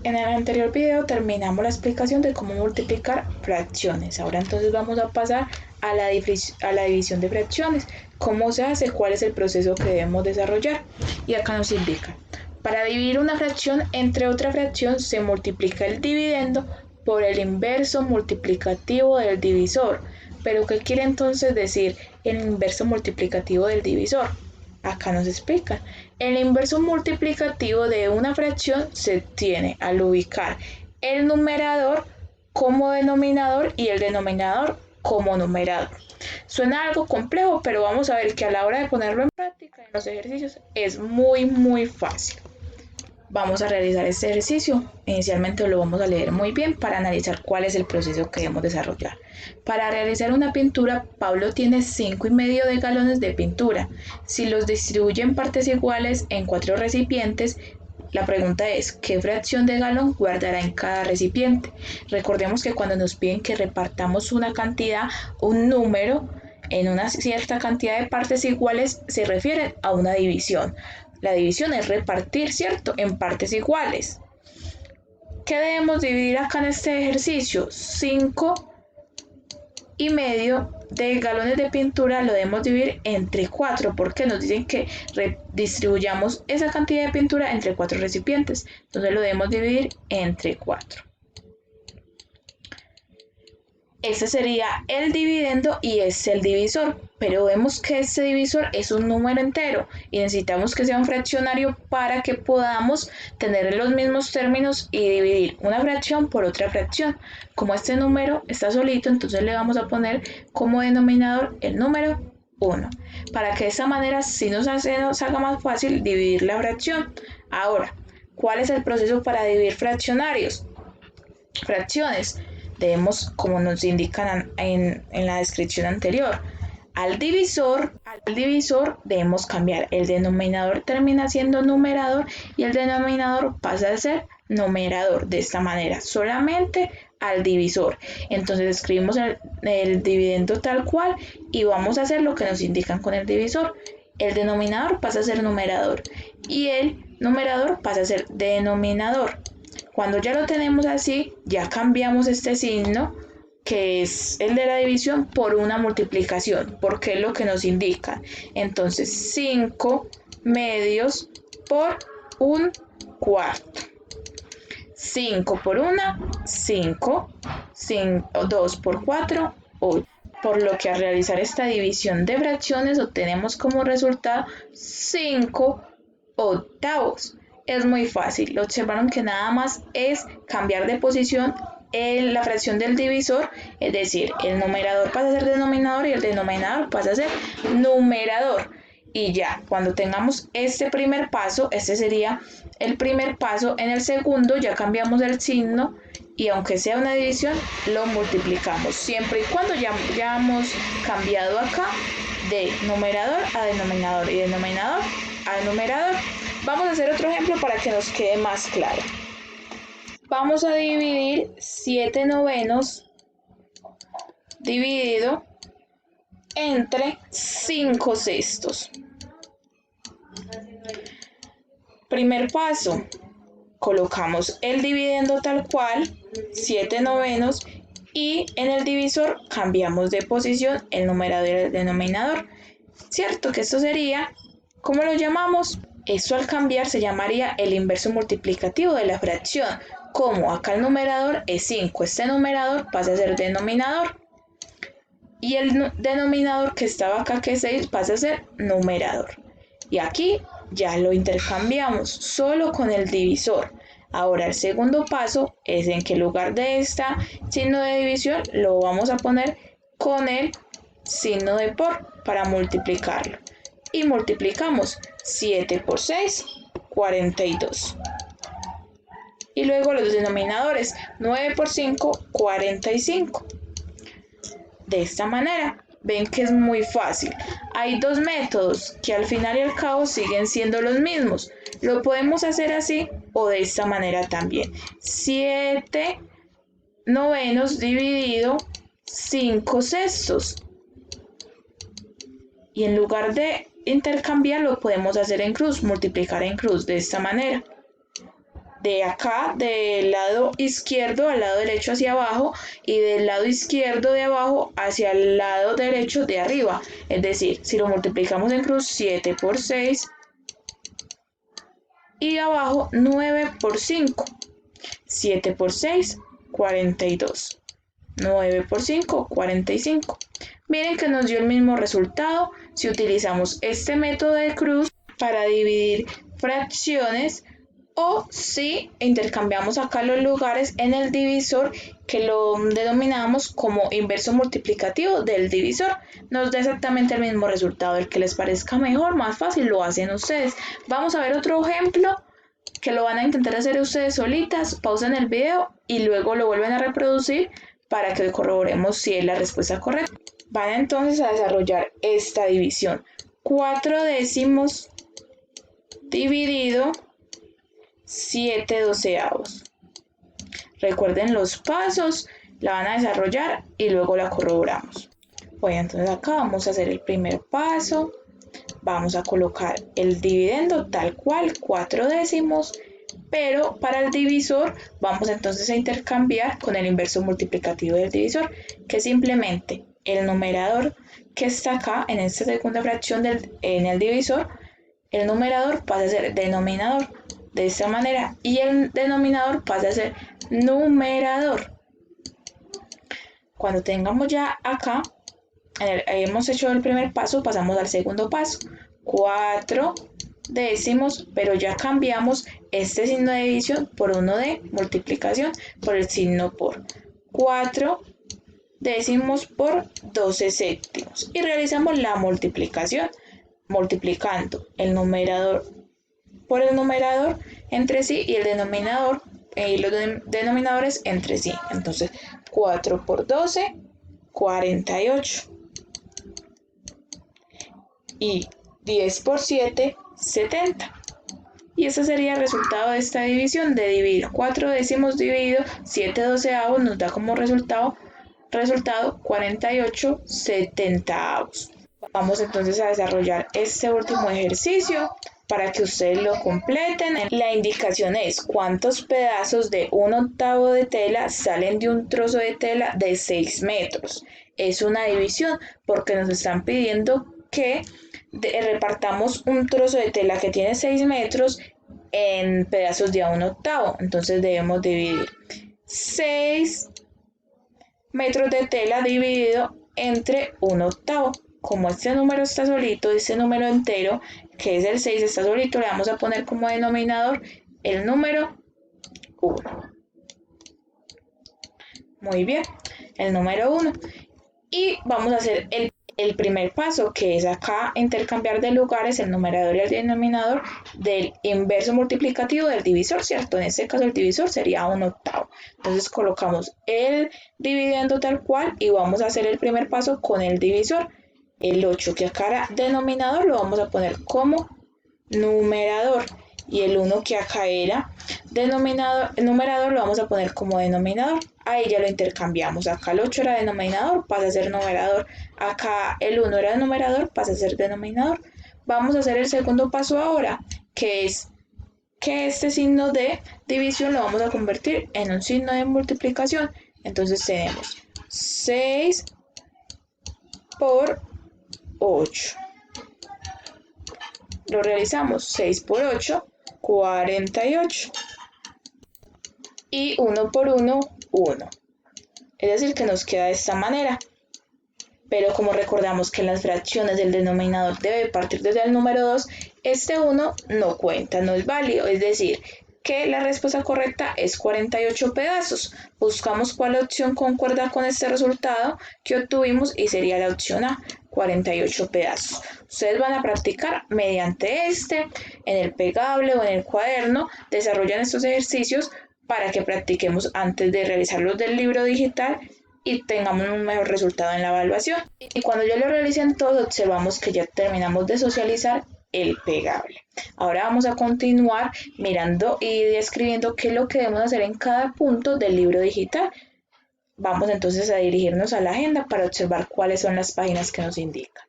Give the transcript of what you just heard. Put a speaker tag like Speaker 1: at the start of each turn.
Speaker 1: En el anterior video terminamos la explicación de cómo multiplicar fracciones. Ahora entonces vamos a pasar a la división de fracciones. ¿Cómo se hace? ¿Cuál es el proceso que debemos desarrollar? Y acá nos indica. Para dividir una fracción entre otra fracción se multiplica el dividendo por el inverso multiplicativo del divisor. ¿Pero qué quiere entonces decir el inverso multiplicativo del divisor? Acá nos explica. El inverso multiplicativo de una fracción se obtiene al ubicar el numerador como denominador y el denominador como numerador. Suena algo complejo, pero vamos a ver que a la hora de ponerlo en práctica en los ejercicios es muy fácil. Vamos a realizar este ejercicio. Inicialmente lo vamos a leer muy bien para analizar cuál es el proceso que debemos desarrollar. Para realizar una pintura, Pablo tiene 5,5 de galones de pintura. Si los distribuye en partes iguales en 4 recipientes, la pregunta es, ¿qué fracción de galón guardará en cada recipiente? Recordemos que cuando nos piden que repartamos una cantidad, un número, en una cierta cantidad de partes iguales, se refiere a una división. La división es repartir, ¿cierto?, en partes iguales. ¿Qué debemos dividir acá en este ejercicio? 5,5 de galones de pintura lo debemos dividir entre 4, porque nos dicen que distribuyamos esa cantidad de pintura entre 4 recipientes. Entonces lo debemos dividir entre 4. Ese sería el dividendo y es el divisor, pero vemos que este divisor es un número entero y necesitamos que sea un fraccionario para que podamos tener los mismos términos y dividir una fracción por otra fracción. Como este número está solito, entonces le vamos a poner como denominador el número 1, para que de esta manera sí nos haga más fácil dividir la fracción. Ahora, ¿cuál es el proceso para dividir fraccionarios? Fracciones. Debemos, como nos indican en la descripción anterior, al divisor debemos cambiar. El denominador termina siendo numerador y el denominador pasa a ser numerador. De esta manera, solamente al divisor. Entonces escribimos el dividendo tal cual y vamos a hacer lo que nos indican con el divisor. El denominador pasa a ser numerador y el numerador pasa a ser denominador. Cuando ya lo tenemos así, ya cambiamos este signo, que es el de la división, por una multiplicación, porque es lo que nos indica. Entonces, 5,medios por 1/4. 5 por 1, 5. 2 por 4, 8. Por lo que al realizar esta división de fracciones obtenemos como resultado 5/8. Es muy fácil, observaron que nada más es cambiar de posición en la fracción del divisor, es decir, el numerador pasa a ser denominador y el denominador pasa a ser numerador. Y ya, cuando tengamos este primer paso, este sería el primer paso, en el segundo ya cambiamos el signo y aunque sea una división, lo multiplicamos, siempre y cuando ya hemos cambiado acá de numerador a denominador y denominador a numerador. Vamos a hacer otro ejemplo para que nos quede más claro. Vamos a dividir 7/9 dividido entre 5/6. Primer paso, colocamos el dividendo tal cual, 7/9, y en el divisor cambiamos de posición el numerador y el denominador. ¿Cierto? Que esto sería, ¿cómo lo llamamos? Esto al cambiar se llamaría el inverso multiplicativo de la fracción. Como acá el numerador es 5, este numerador pasa a ser denominador. Y el denominador que estaba acá, que es 6, pasa a ser numerador. Y aquí ya lo intercambiamos solo con el divisor. Ahora el segundo paso es en que en lugar de este signo de división lo vamos a poner con el signo de por para multiplicarlo. Y multiplicamos 7 por 6, 42. Y luego los denominadores, 9 por 5, 45. De esta manera, ven que es muy fácil. Hay dos métodos que al final y al cabo siguen siendo los mismos. Lo podemos hacer así o de esta manera también. 7/9 dividido 5/6. Y en lugar de intercambiar lo podemos hacer en cruz, multiplicar en cruz de esta manera. de acá, del lado izquierdo al lado derecho hacia abajo y del lado izquierdo de abajo hacia el lado derecho de arriba. Es decir, si lo multiplicamos en cruz, 7 por 6 y abajo 9 por 5. 7 por 6, 42. 9 por 5, 45. Miren que nos dio el mismo resultado si utilizamos este método de cruz para dividir fracciones o si intercambiamos acá los lugares en el divisor, que lo denominamos como inverso multiplicativo del divisor. Nos da exactamente el mismo resultado. El que les parezca mejor, más fácil, lo hacen ustedes. Vamos a ver otro ejemplo que lo van a intentar hacer ustedes solitas. Pausen el video y luego lo vuelven a reproducir para que corroboremos si es la respuesta correcta. Van entonces a desarrollar esta división. 4 décimos dividido 7 doceavos. Recuerden los pasos, la van a desarrollar y luego la corroboramos. Bueno, entonces acá vamos a hacer el primer paso. Vamos a colocar el dividendo tal cual, 4 décimos, pero para el divisor vamos entonces a intercambiar con el inverso multiplicativo del divisor, que es simplemente el numerador que está acá en esta segunda fracción en el divisor. El numerador pasa a ser denominador de esta manera y el denominador pasa a ser numerador. Cuando tengamos ya acá, hemos hecho el primer paso, pasamos al segundo paso. 4 décimos, pero ya cambiamos este signo de división por uno de multiplicación, por el signo por. 4 décimos por 12 séptimos. Y realizamos la multiplicación, multiplicando el numerador por el numerador entre sí y el denominador y los denominadores entre sí. Entonces 4 por 12, 48. Y 10 por 7, 70. Y ese sería el resultado de esta división, de dividir 4 décimos dividido 7 doceavos, nos da como resultado 48 setenteavos. Vamos entonces a desarrollar este último ejercicio para que ustedes lo completen. La indicación es cuántos pedazos de 1/8 de tela salen de un trozo de tela de 6 metros. Es una división porque nos están pidiendo que repartamos un trozo de tela que tiene 6 metros en pedazos de 1/8. Entonces debemos dividir 6 metros de tela dividido entre 1/8. Como este número está solito, este número entero, que es el 6, está solito, le vamos a poner como denominador el número 1. Muy bien, el número 1. Y vamos a hacer el primer paso, que es acá intercambiar de lugares el numerador y el denominador del inverso multiplicativo del divisor, ¿cierto? En este caso el divisor sería 1/8. Entonces colocamos el dividendo tal cual y vamos a hacer el primer paso con el divisor. El 8 que acá era denominador lo vamos a poner como numerador y el 1 que acá era numerador lo vamos a poner como denominador. Ahí ya lo intercambiamos. Acá el 8 era denominador, pasa a ser numerador. Acá el 1 era numerador, pasa a ser denominador. Vamos a hacer el segundo paso ahora, que es que este signo de división lo vamos a convertir en un signo de multiplicación. Entonces tenemos 6 por 8. Lo realizamos. 6 por 8, 48. Y 1 por 1, 1. Es decir, que nos queda de esta manera. Pero como recordamos que en las fracciones el denominador debe partir desde el número 2, este 1 no cuenta, no es válido. Es decir, que la respuesta correcta es 48 pedazos. Buscamos cuál opción concuerda con este resultado que obtuvimos y sería la opción A, 48 pedazos. Ustedes van a practicar mediante en el pegable o en el cuaderno, desarrollan estos ejercicios para que practiquemos antes de realizarlos del libro digital y tengamos un mejor resultado en la evaluación. Y cuando ya lo realicen todos, observamos que ya terminamos de socializar el pegable. Ahora vamos a continuar mirando y describiendo qué es lo que debemos hacer en cada punto del libro digital. Vamos entonces a dirigirnos a la agenda para observar cuáles son las páginas que nos indican.